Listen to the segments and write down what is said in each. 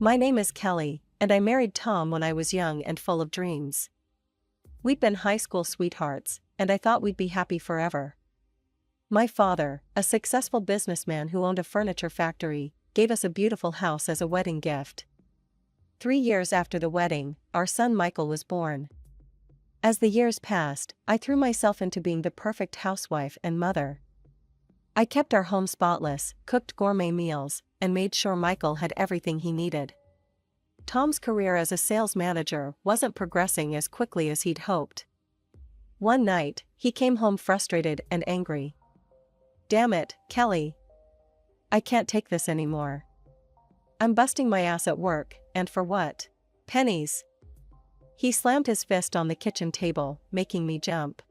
My name is Kelly, and I married Tom when I was young and full of dreams. We'd been high school sweethearts, and I thought we'd be happy forever. My father, a successful businessman who owned a furniture factory, gave us a beautiful house as a wedding gift. 3 years after the wedding, our son Michael was born. As the years passed, I threw myself into being the perfect housewife and mother. I kept our home spotless, cooked gourmet meals, and made sure Michael had everything he needed. Tom's career as a sales manager wasn't progressing as quickly as he'd hoped. One night, he came home frustrated and angry. "Damn it, Kelly. I can't take this anymore. I'm busting my ass at work, and for what? Pennies." He slammed his fist on the kitchen table, making me jump.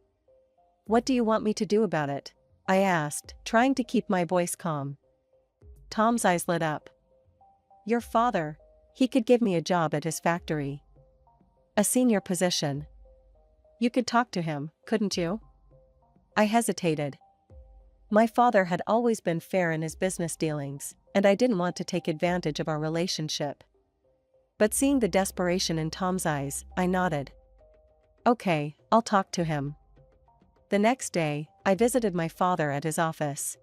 "What do you want me to do about it?" I asked, trying to keep my voice calm. Tom's eyes lit up. "Your father. He could give me a job at his factory. A senior position. You could talk to him, couldn't you?" I hesitated. My father had always been fair in his business dealings, and I didn't want to take advantage of our relationship. But seeing the desperation in Tom's eyes, I nodded. "Okay, I'll talk to him." The next day, I visited my father at his office.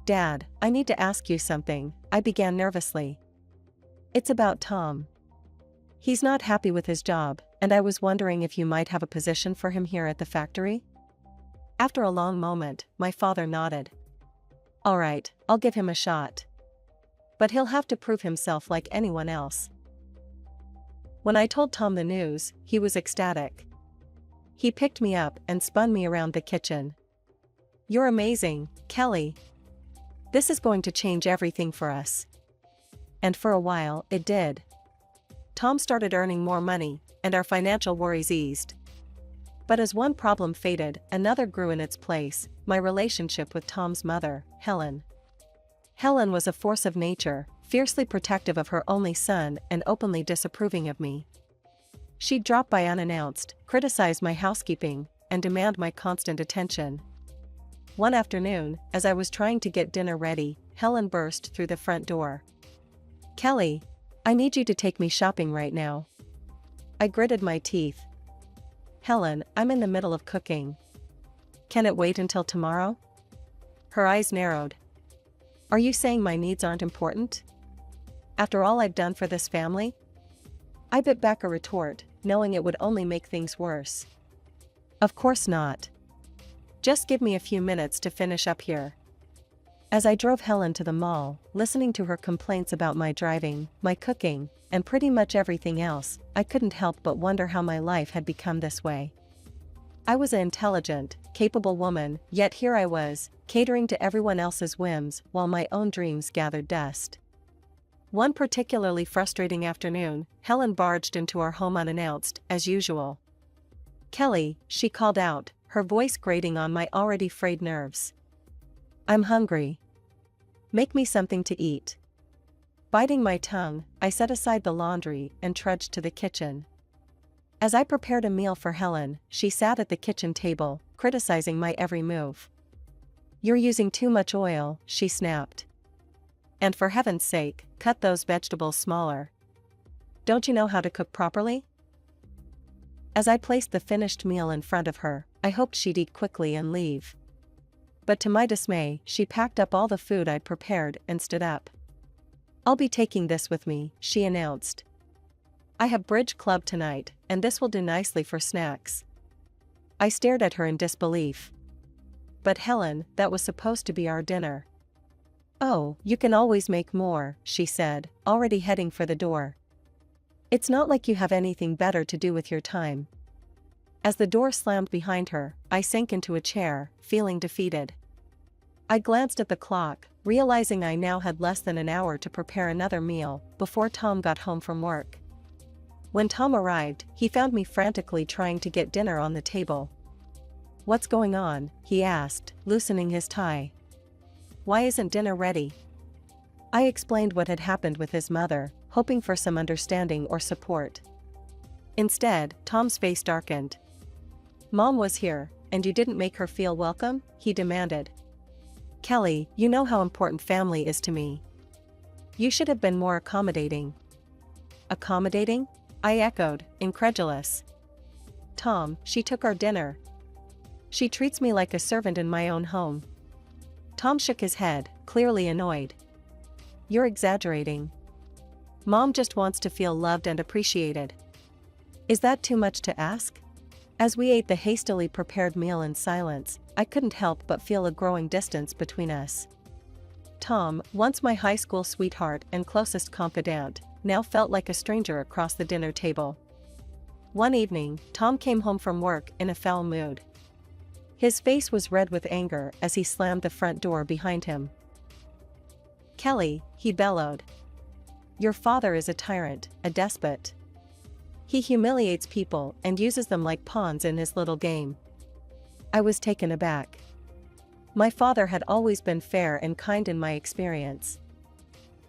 "Dad, I need to ask you something," I began nervously. "It's about Tom. He's not happy with his job, and I was wondering if you might have a position for him here at the factory?" After a long moment, my father nodded. "All right, I'll give him a shot. But he'll have to prove himself like anyone else." When I told Tom the news, he was ecstatic. He picked me up and spun me around the kitchen. "You're amazing, Kelly. This is going to change everything for us." And for a while, it did. Tom started earning more money, and our financial worries eased. But as one problem faded, another grew in its place: my relationship with Tom's mother, Helen. Helen was a force of nature, fiercely protective of her only son and openly disapproving of me. She'd drop by unannounced, criticize my housekeeping, and demand my constant attention. One afternoon, as I was trying to get dinner ready, Helen burst through the front door. "Kelly, I need you to take me shopping right now." I gritted my teeth. "Helen, I'm in the middle of cooking. Can it wait until tomorrow?" Her eyes narrowed. "Are you saying my needs aren't important? After all I've done for this family?" I bit back a retort, knowing it would only make things worse. "Of course not. Just give me a few minutes to finish up here." As I drove Helen to the mall, listening to her complaints about my driving, my cooking, and pretty much everything else, I couldn't help but wonder how my life had become this way. I was an intelligent, capable woman, yet here I was, catering to everyone else's whims while my own dreams gathered dust. One particularly frustrating afternoon, Helen barged into our home unannounced, as usual. "Kelly," she called out, her voice grating on my already frayed nerves. "I'm hungry. Make me something to eat." Biting my tongue, I set aside the laundry and trudged to the kitchen. As I prepared a meal for Helen, she sat at the kitchen table, criticizing my every move. "You're using too much oil," she snapped. "And for heaven's sake, cut those vegetables smaller. Don't you know how to cook properly?" As I placed the finished meal in front of her, I hoped she'd eat quickly and leave. But to my dismay, she packed up all the food I'd prepared and stood up. "I'll be taking this with me," she announced. "I have bridge club tonight, and this will do nicely for snacks." I stared at her in disbelief. "But Helen, that was supposed to be our dinner." "Oh, you can always make more," she said, already heading for the door. "It's not like you have anything better to do with your time." As the door slammed behind her, I sank into a chair, feeling defeated. I glanced at the clock, realizing I now had less than an hour to prepare another meal before Tom got home from work. When Tom arrived, he found me frantically trying to get dinner on the table. "What's going on?" he asked, loosening his tie. "Why isn't dinner ready?" I explained what had happened with his mother, hoping for some understanding or support. Instead, Tom's face darkened. "Mom was here, and you didn't make her feel welcome?" he demanded. "Kelly, you know how important family is to me. You should have been more accommodating." Accommodating? I echoed, incredulous. Tom, she took our dinner. She treats me like a servant in my own home. Tom shook his head, clearly annoyed. You're exaggerating. Mom just wants to feel loved and appreciated. Is that too much to ask? As we ate the hastily prepared meal in silence, I couldn't help but feel a growing distance between us. Tom, once my high school sweetheart and closest confidant, now felt like a stranger across the dinner table. One evening, Tom came home from work in a foul mood. His face was red with anger as he slammed the front door behind him. Kelly, he bellowed. Your father is a tyrant, a despot. He humiliates people and uses them like pawns in his little game. I was taken aback. My father had always been fair and kind in my experience.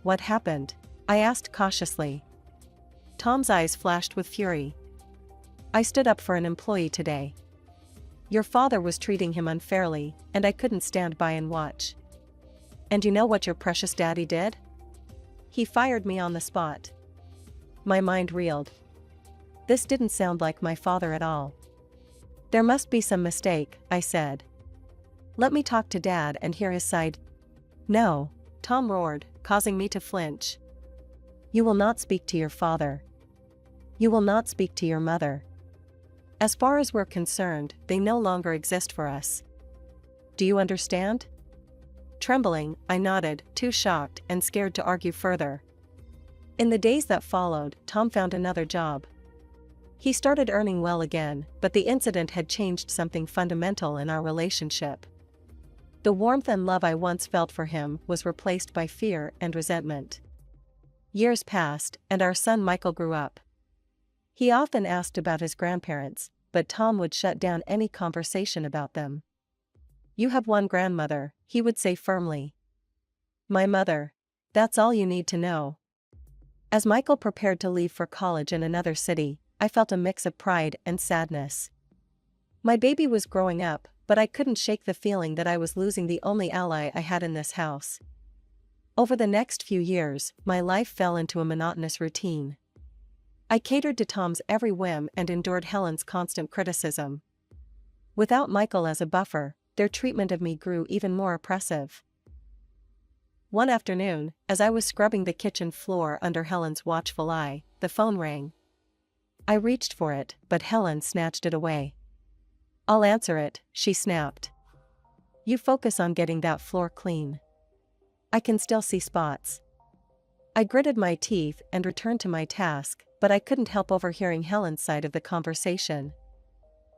What happened? I asked cautiously. Tom's eyes flashed with fury. I stood up for an employee today. Your father was treating him unfairly, and I couldn't stand by and watch. And you know what your precious daddy did? He fired me on the spot. My mind reeled. This didn't sound like my father at all. There must be some mistake, I said. Let me talk to Dad and hear his side. No, Tom roared, causing me to flinch. You will not speak to your father. You will not speak to your mother. As far as we're concerned, they no longer exist for us. Do you understand? Trembling, I nodded, too shocked and scared to argue further. In the days that followed, Tom found another job. He started earning well again, but the incident had changed something fundamental in our relationship. The warmth and love I once felt for him was replaced by fear and resentment. Years passed, and our son Michael grew up. He often asked about his grandparents, but Tom would shut down any conversation about them. You have one grandmother, he would say firmly. My mother. That's all you need to know. As Michael prepared to leave for college in another city, I felt a mix of pride and sadness. My baby was growing up, but I couldn't shake the feeling that I was losing the only ally I had in this house. Over the next few years, my life fell into a monotonous routine. I catered to Tom's every whim and endured Helen's constant criticism. Without Michael as a buffer, their treatment of me grew even more oppressive. One afternoon, as I was scrubbing the kitchen floor under Helen's watchful eye, the phone rang. I reached for it, but Helen snatched it away. I'll answer it, she snapped. You focus on getting that floor clean. I can still see spots. I gritted my teeth and returned to my task, but I couldn't help overhearing Helen's side of the conversation.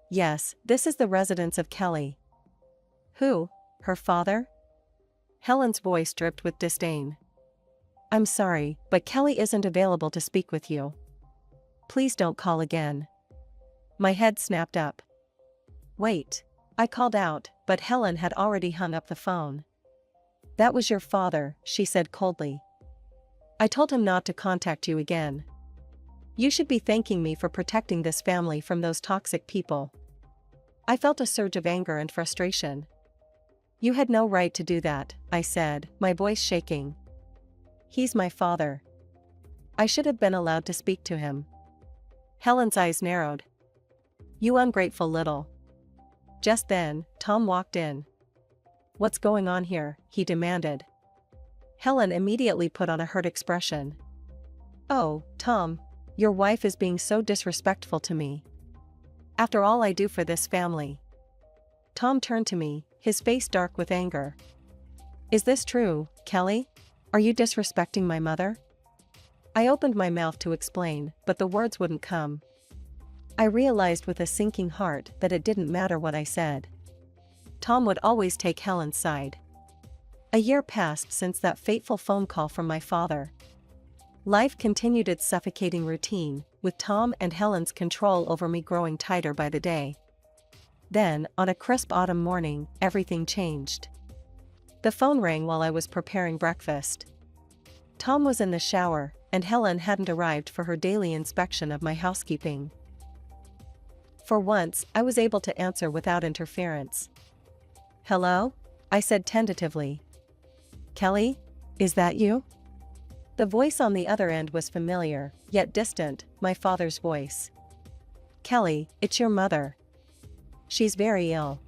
Yes, this is the residence of Kelly. Who? Her father? Helen's voice dripped with disdain. I'm sorry, but Kelly isn't available to speak with you. Please don't call again. My head snapped up. Wait. I called out, but Helen had already hung up the phone. That was your father, she said coldly. I told him not to contact you again. You should be thanking me for protecting this family from those toxic people. I felt a surge of anger and frustration. You had no right to do that, I said, my voice shaking. He's my father. I should have been allowed to speak to him. Helen's eyes narrowed. You ungrateful little. Just then, Tom walked in. What's going on here? He demanded. Helen immediately put on a hurt expression. Oh, Tom, your wife is being so disrespectful to me. After all I do for this family. Tom turned to me, his face dark with anger. Is this true, Kelly? Are you disrespecting my mother? I opened my mouth to explain, but the words wouldn't come. I realized with a sinking heart that it didn't matter what I said. Tom would always take Helen's side. A year passed since that fateful phone call from my father. Life continued its suffocating routine, with Tom and Helen's control over me growing tighter by the day. Then, on a crisp autumn morning, everything changed. The phone rang while I was preparing breakfast. Tom was in the shower, and Helen hadn't arrived for her daily inspection of my housekeeping. For once, I was able to answer without interference. Hello? I said tentatively. Kelly? Is that you? The voice on the other end was familiar, yet distant, my father's voice. Kelly, it's your mother. She's very ill.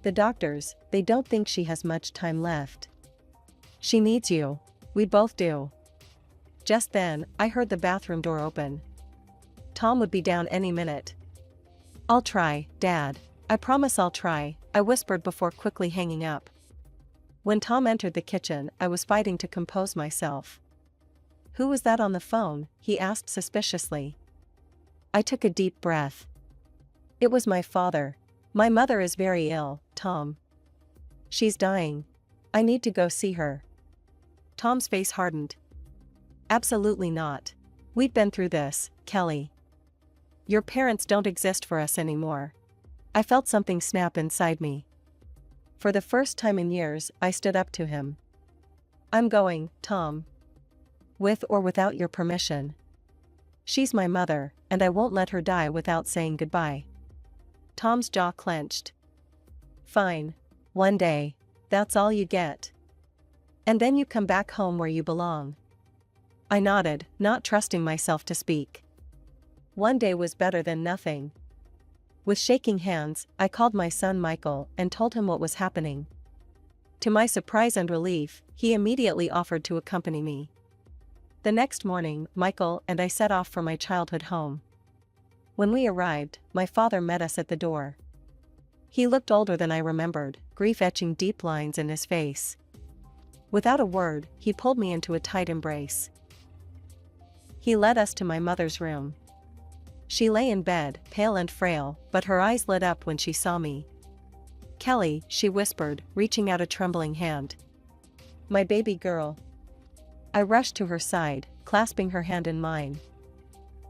The doctors, they don't think she has much time left. She needs you. We both do. Just then, I heard the bathroom door open. Tom would be down any minute. I'll try, Dad. I promise I'll try, I whispered before quickly hanging up. When Tom entered the kitchen, I was fighting to compose myself. Who was that on the phone? He asked suspiciously. I took a deep breath. It was my father. My mother is very ill, Tom. She's dying. I need to go see her. Tom's face hardened. Absolutely not. We've been through this, Kelly. Your parents don't exist for us anymore. I felt something snap inside me. For the first time in years, I stood up to him. I'm going, Tom. With or without your permission. She's my mother, and I won't let her die without saying goodbye. Tom's jaw clenched. Fine. One day. That's all you get. And then you come back home where you belong. I nodded, not trusting myself to speak. One day was better than nothing. With shaking hands, I called my son Michael and told him what was happening. To my surprise and relief, he immediately offered to accompany me. The next morning, Michael and I set off for my childhood home. When we arrived, my father met us at the door. He looked older than I remembered, grief etching deep lines in his face. Without a word, he pulled me into a tight embrace. He led us to my mother's room. She lay in bed, pale and frail, but her eyes lit up when she saw me. Kelly, she whispered, reaching out a trembling hand. My baby girl. I rushed to her side, clasping her hand in mine.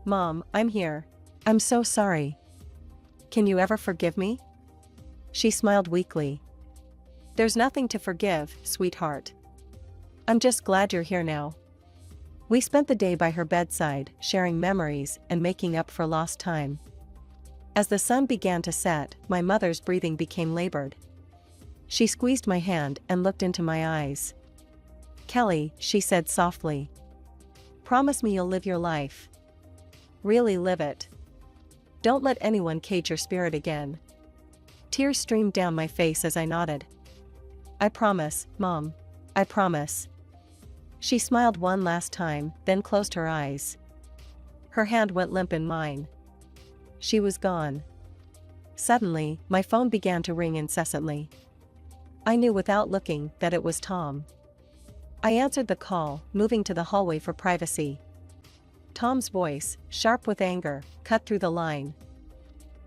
Mom, I'm here. I'm so sorry. Can you ever forgive me? She smiled weakly. There's nothing to forgive, sweetheart. I'm just glad you're here now. We spent the day by her bedside, sharing memories and making up for lost time. As the sun began to set, my mother's breathing became labored. She squeezed my hand and looked into my eyes. Kelly, she said softly. Promise me you'll live your life. Really live it. Don't let anyone cage your spirit again. Tears streamed down my face as I nodded. I promise, Mom. I promise. She smiled one last time, then closed her eyes. Her hand went limp in mine. She was gone. Suddenly, my phone began to ring incessantly. I knew without looking that it was Tom. I answered the call, moving to the hallway for privacy. Tom's voice, sharp with anger, cut through the line.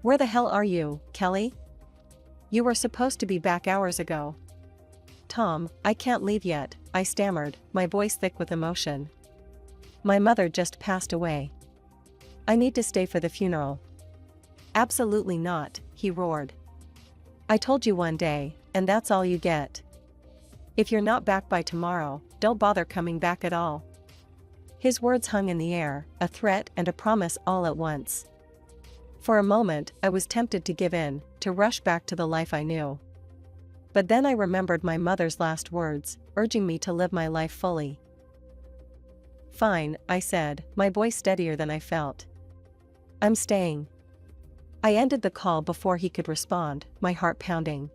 Where the hell are you, Kelly? You were supposed to be back hours ago. Tom, I can't leave yet, I stammered, my voice thick with emotion. My mother just passed away. I need to stay for the funeral. Absolutely not, he roared. I told you one day, and that's all you get. If you're not back by tomorrow, don't bother coming back at all. His words hung in the air, a threat and a promise all at once. For a moment, I was tempted to give in, to rush back to the life I knew. But then I remembered my mother's last words, urging me to live my life fully. Fine, I said, my voice steadier than I felt. I'm staying. I ended the call before he could respond, my heart pounding.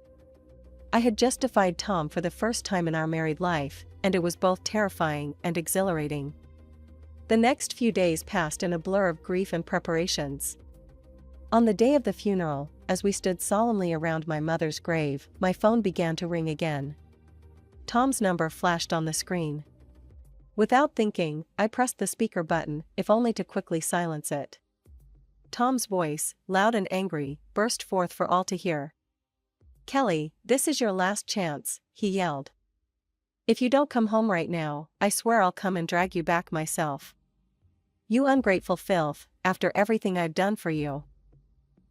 I had just defied Tom for the first time in our married life, and it was both terrifying and exhilarating. The next few days passed in a blur of grief and preparations. On the day of the funeral, as we stood solemnly around my mother's grave, my phone began to ring again. Tom's number flashed on the screen. Without thinking, I pressed the speaker button, if only to quickly silence it. Tom's voice, loud and angry, burst forth for all to hear. Kelly, this is your last chance, he yelled. If you don't come home right now, I swear I'll come and drag you back myself. You ungrateful filth, after everything I've done for you.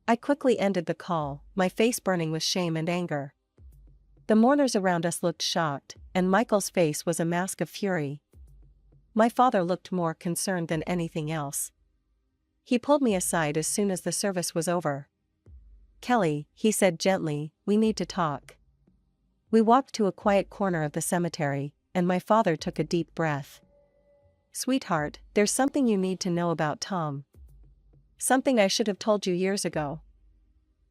I quickly ended the call, my face burning with shame and anger. The mourners around us looked shocked, and Michael's face was a mask of fury. My father looked more concerned than anything else. He pulled me aside as soon as the service was over. Kelly, he said gently, we need to talk. We walked to a quiet corner of the cemetery, and my father took a deep breath. Sweetheart, there's something you need to know about Tom. Something I should have told you years ago.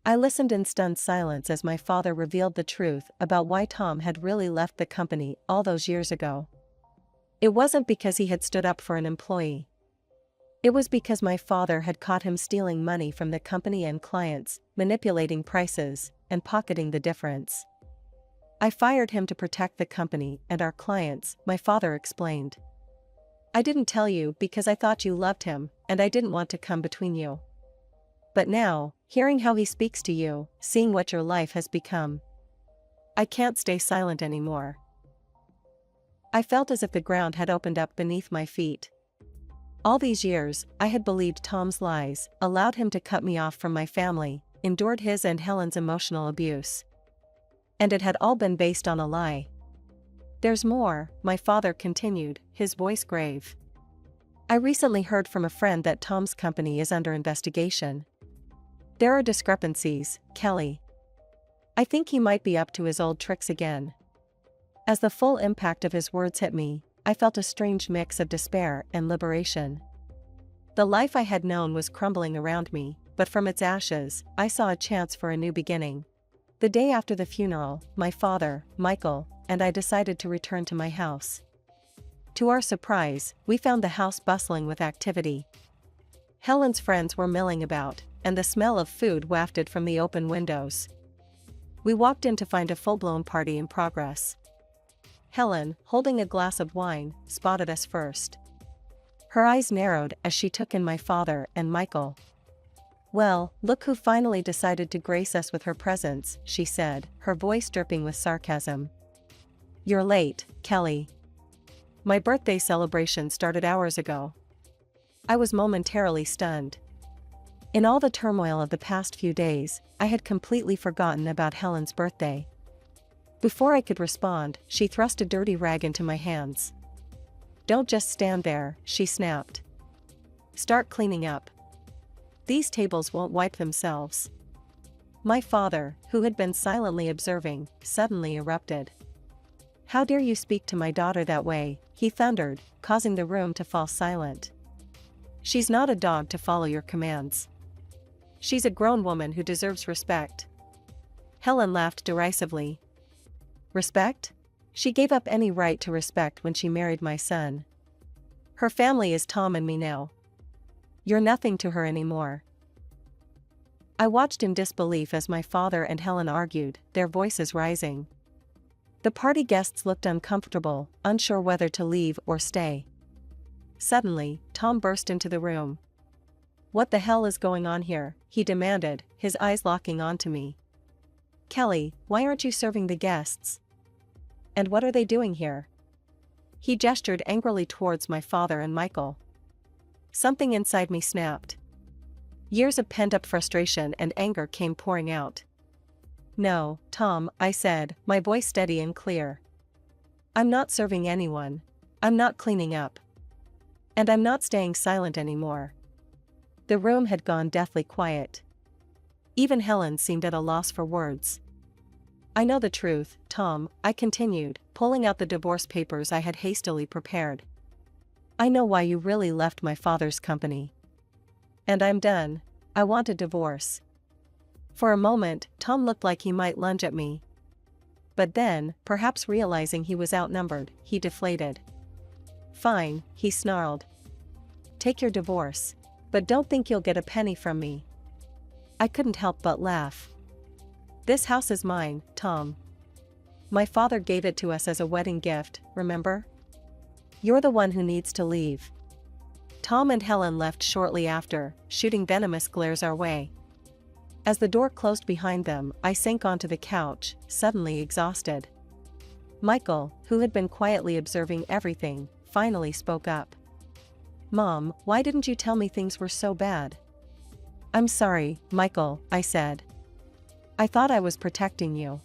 I listened in stunned silence as my father revealed the truth about why Tom had really left the company all those years ago. It wasn't because he had stood up for an employee. It was because my father had caught him stealing money from the company and clients, manipulating prices, and pocketing the difference. I fired him to protect the company and our clients, my father explained. I didn't tell you because I thought you loved him, and I didn't want to come between you. But now, hearing how he speaks to you, seeing what your life has become, I can't stay silent anymore. I felt as if the ground had opened up beneath my feet. All these years, I had believed Tom's lies, allowed him to cut me off from my family, endured his and Helen's emotional abuse. And it had all been based on a lie. There's more, my father continued, his voice grave. I recently heard from a friend that Tom's company is under investigation. There are discrepancies, Kelly. I think he might be up to his old tricks again. As the full impact of his words hit me, I felt a strange mix of despair and liberation. The life I had known was crumbling around me, but from its ashes, I saw a chance for a new beginning. The day after the funeral, my father, Michael, and I decided to return to my house. To our surprise, we found the house bustling with activity. Helen's friends were milling about, and the smell of food wafted from the open windows. We walked in to find a full-blown party in progress. Helen, holding a glass of wine, spotted us first. Her eyes narrowed as she took in my father and Michael. "Well, look who finally decided to grace us with her presence," she said, her voice dripping with sarcasm. "You're late, Kelly. My birthday celebration started hours ago." I was momentarily stunned. In all the turmoil of the past few days, I had completely forgotten about Helen's birthday. Before I could respond, she thrust a dirty rag into my hands. "Don't just stand there," she snapped. "Start cleaning up. These tables won't wipe themselves." My father, who had been silently observing, suddenly erupted. "How dare you speak to my daughter that way?" he thundered, causing the room to fall silent. "She's not a dog to follow your commands. She's a grown woman who deserves respect." Helen laughed derisively. "Respect? She gave up any right to respect when she married my son. Her family is Tom and me now. You're nothing to her anymore." I watched in disbelief as my father and Helen argued, their voices rising. The party guests looked uncomfortable, unsure whether to leave or stay. Suddenly, Tom burst into the room. "What the hell is going on here?" he demanded, his eyes locking onto me. "Kelly, why aren't you serving the guests? And what are they doing here?" He gestured angrily towards my father and Michael. Something inside me snapped. Years of pent-up frustration and anger came pouring out. "No, Tom," I said, my voice steady and clear. "I'm not serving anyone. I'm not cleaning up. And I'm not staying silent anymore." The room had gone deathly quiet. Even Helen seemed at a loss for words. "I know the truth, Tom," I continued, pulling out the divorce papers I had hastily prepared. "I know why you really left my father's company. And I'm done. I want a divorce." For a moment, Tom looked like he might lunge at me. But then, perhaps realizing he was outnumbered, he deflated. "Fine," he snarled. "Take your divorce. But don't think you'll get a penny from me." I couldn't help but laugh. "This house is mine, Tom. My father gave it to us as a wedding gift, remember? You're the one who needs to leave." Tom and Helen left shortly after, shooting venomous glares our way. As the door closed behind them, I sank onto the couch, suddenly exhausted. Michael, who had been quietly observing everything, finally spoke up. "Mom, why didn't you tell me things were so bad?" "I'm sorry, Michael," I said. "I thought I was protecting you.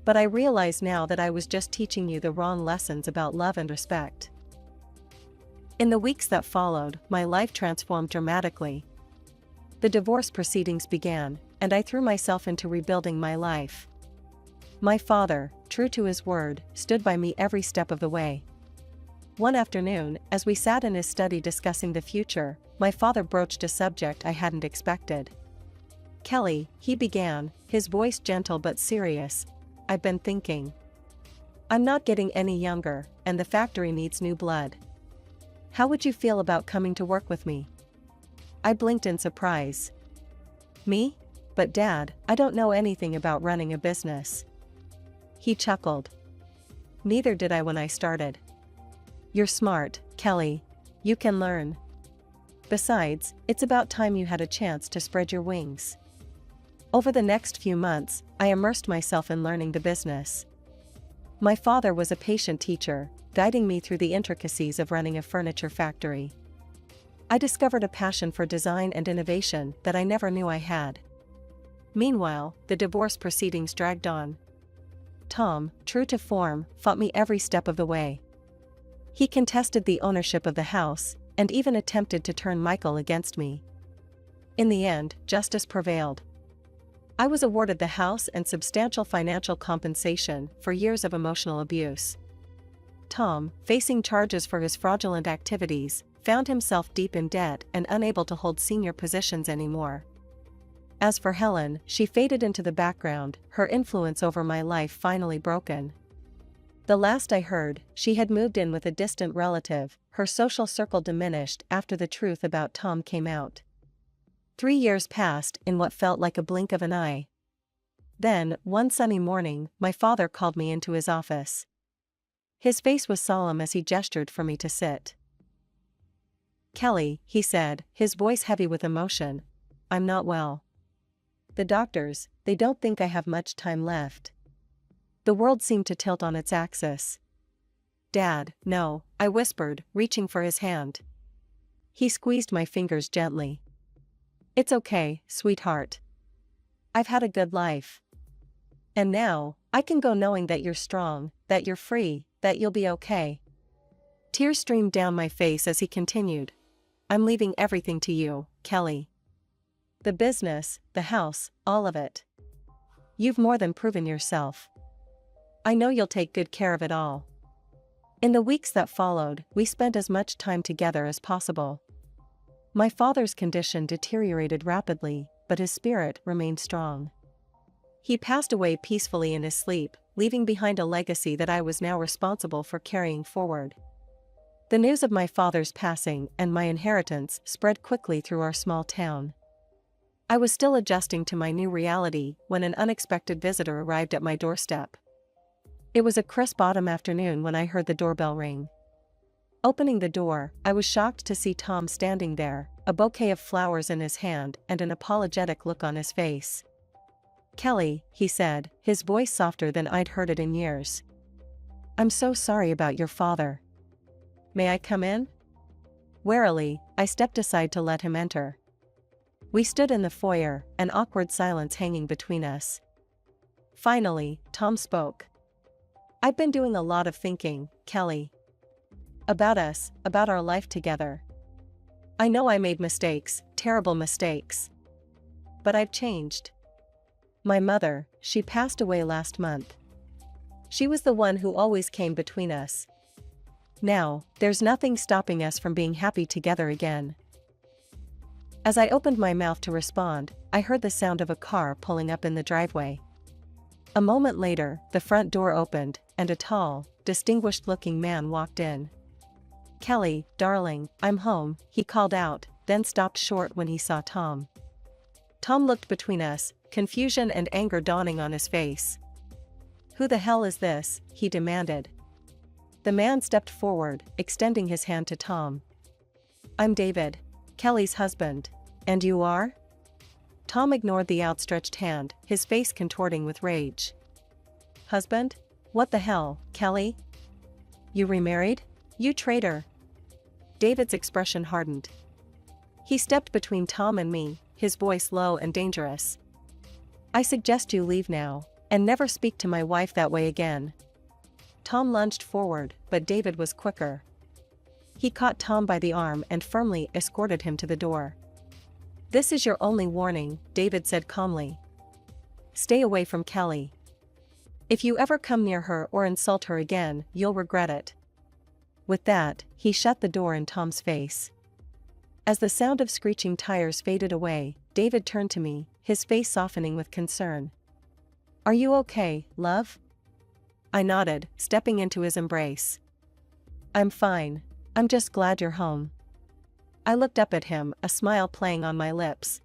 But I realize now that I was just teaching you the wrong lessons about love and respect." In the weeks that followed, my life transformed dramatically. The divorce proceedings began, and I threw myself into rebuilding my life. My father, true to his word, stood by me every step of the way. One afternoon, as we sat in his study discussing the future, my father broached a subject I hadn't expected. "Kelly," he began, his voice gentle but serious, "I've been thinking. I'm not getting any younger, and the factory needs new blood. How would you feel about coming to work with me?" I blinked in surprise. "Me? But Dad, I don't know anything about running a business." He chuckled. "Neither did I when I started. You're smart, Kelly. You can learn. Besides, it's about time you had a chance to spread your wings." Over the next few months, I immersed myself in learning the business. My father was a patient teacher, guiding me through the intricacies of running a furniture factory. I discovered a passion for design and innovation that I never knew I had. Meanwhile, the divorce proceedings dragged on. Tom, true to form, fought me every step of the way. He contested the ownership of the house, and even attempted to turn Michael against me. In the end, justice prevailed. I was awarded the house and substantial financial compensation for years of emotional abuse. Tom, facing charges for his fraudulent activities, found himself deep in debt and unable to hold senior positions anymore. As for Helen, she faded into the background, her influence over my life finally broken. The last I heard, she had moved in with a distant relative. Her social circle diminished after the truth about Tom came out. 3 years passed in what felt like a blink of an eye. Then, one sunny morning, my father called me into his office. His face was solemn as he gestured for me to sit. "Kelly," he said, his voice heavy with emotion, "I'm not well. The doctors, they don't think I have much time left." The world seemed to tilt on its axis. "Dad, no," I whispered, reaching for his hand. He squeezed my fingers gently. "It's okay, sweetheart. I've had a good life. And now, I can go knowing that you're strong, that you're free, that you'll be okay." Tears streamed down my face as he continued. "I'm leaving everything to you, Kelly. The business, the house, all of it. You've more than proven yourself. I know you'll take good care of it all." In the weeks that followed, we spent as much time together as possible. My father's condition deteriorated rapidly, but his spirit remained strong. He passed away peacefully in his sleep, leaving behind a legacy that I was now responsible for carrying forward. The news of my father's passing and my inheritance spread quickly through our small town. I was still adjusting to my new reality when an unexpected visitor arrived at my doorstep. It was a crisp autumn afternoon when I heard the doorbell ring. Opening the door, I was shocked to see Tom standing there, a bouquet of flowers in his hand and an apologetic look on his face. "Kelly," he said, his voice softer than I'd heard it in years. "I'm so sorry about your father. May I come in?" Warily, I stepped aside to let him enter. We stood in the foyer, an awkward silence hanging between us. Finally, Tom spoke. "I've been doing a lot of thinking, Kelly. About us, about our life together. I know I made mistakes, terrible mistakes. But I've changed. My mother, she passed away last month. She was the one who always came between us. Now, there's nothing stopping us from being happy together again." As I opened my mouth to respond, I heard the sound of a car pulling up in the driveway. A moment later, the front door opened, and a tall, distinguished-looking man walked in. "Kelly, darling, I'm home," he called out, then stopped short when he saw Tom. Tom looked between us, confusion and anger dawning on his face. "Who the hell is this?" he demanded. The man stepped forward, extending his hand to Tom. "I'm David, Kelly's husband. And you are?" Tom ignored the outstretched hand, his face contorting with rage. "Husband? What the hell, Kelly? You remarried? You traitor!" David's expression hardened. He stepped between Tom and me, his voice low and dangerous. "I suggest you leave now, and never speak to my wife that way again." Tom lunged forward, but David was quicker. He caught Tom by the arm and firmly escorted him to the door. "This is your only warning," David said calmly. "Stay away from Kelly. If you ever come near her or insult her again, you'll regret it. With that, he shut the door in Tom's face. As the sound of screeching tires faded away, David turned to me, his face softening with concern. "Are you okay, love?" I nodded, stepping into his embrace. "I'm fine. I'm just glad you're home." I looked up at him, a smile playing on my lips.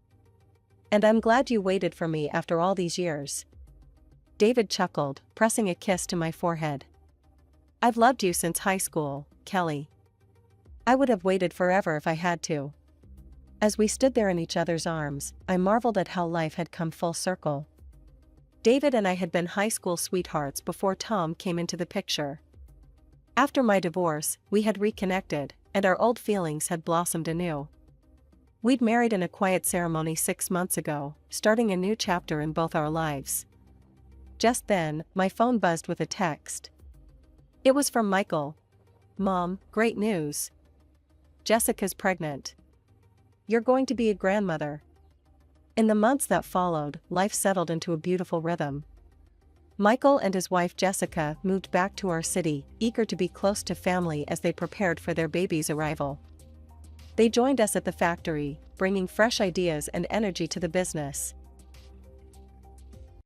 "And I'm glad you waited for me after all these years." David chuckled, pressing a kiss to my forehead. "I've loved you since high school, Kelly. I would have waited forever if I had to." As we stood there in each other's arms, I marveled at how life had come full circle. David and I had been high school sweethearts before Tom came into the picture. After my divorce, we had reconnected, and our old feelings had blossomed anew. We'd married in a quiet ceremony 6 months ago, starting a new chapter in both our lives. Just then, my phone buzzed with a text. It was from Michael. "Mom, great news. Jessica's pregnant. You're going to be a grandmother." In the months that followed, life settled into a beautiful rhythm. Michael and his wife Jessica moved back to our city, eager to be close to family as they prepared for their baby's arrival. They joined us at the factory, bringing fresh ideas and energy to the business.